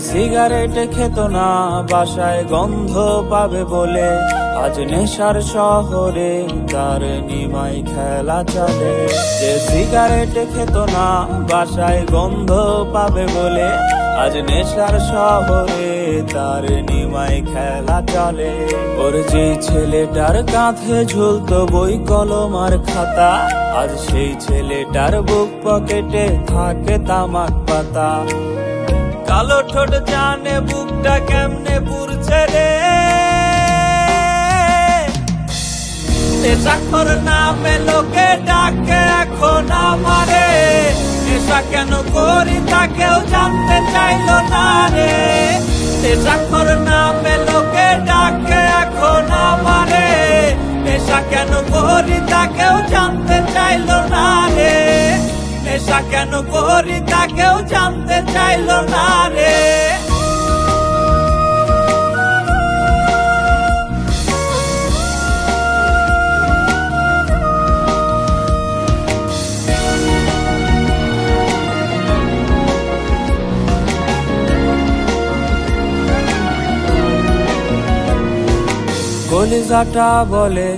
Cigarette খেত না বাসায় গন্ধ পাবে বলে, আজ নেশার শহরে তার নিমাই খেলা চলে। যে সিগারেট খেত না বাসায় গন্ধ পাবে বলে, আজ নেশার শহরে তার নিমাই খেলা চলে। ওর যে ছেলেটার কাঁধে ঝুলতো বই কলম আর খাতা, আজ সেই ছেলেটার বুক পকেটে থাকে তামাক পাতা। কালো ঠোঁট জানে বুকটা কেমনে পুড়ছে রে, নেশাখোর নামে লোকে ডাকে এখন আমারে। নেশা কেন করি তা কেউ জানতে চাইলো না রে, নেশাখোর নামে লোকে ডাকে এখন আমারে। নেশা কেন করি তা কেউ জানতে চাইলো না রে, নেশা কেন করি তা কেউ জানতে চাইলো না রে। কলিজাটা বলে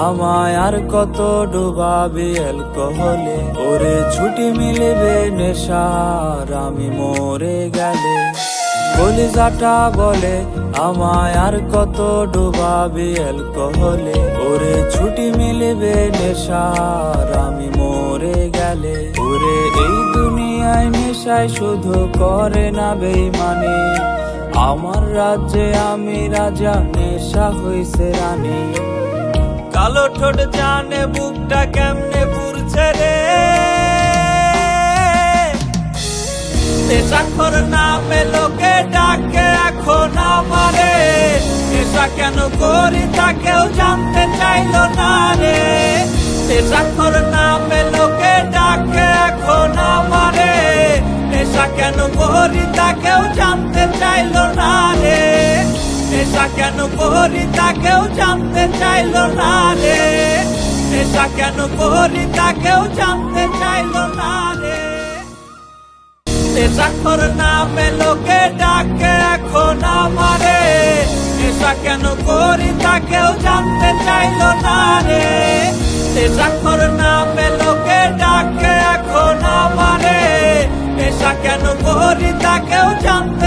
আমায় আর কত ডুবাবি অ্যালকোহলে, ওরে ছুটি মিলবে নেশার আমি মরে গেলে। কলিজাটা বলে আমায় আর কত ডুবাবি অ্যালকোহলে, ওরে ছুটি মিলবে নেশার আমি মরে গেলে। ওরে এই দুনিয়ায় নেশায় শুধু করে না বেইমানি, আমার রাজ্যে আমি রাজা নেশা হইছে রানী। কালো ঠোঁট জানে বুকটা কেমনে পুড়ছে রে, নেশাখোর নামে লোকে ডাকে এখন আমারে। নেশা কেন করি তা কেউ জানতে চাইলো না রে, নেশাখোর নামে লোকে ডাকে এখন আমারে। নেশা কেন করি তা কেউ জানতে চাইলো না রে, নেশা কেন করি তা কেউ জানতে চাইলো না রে, নেশা কেন করি তা কেউ জানতে চাইলো না রে। নেশাখোর নামে লোকে ডাকে এখন আমারে। নেশা কেন করি তা কেউ জানতে চাইলো না রে, নেশাখোর নামে লোকে ডাকে এখন আমারে। নেশা কেন করি তা কেউ জানতে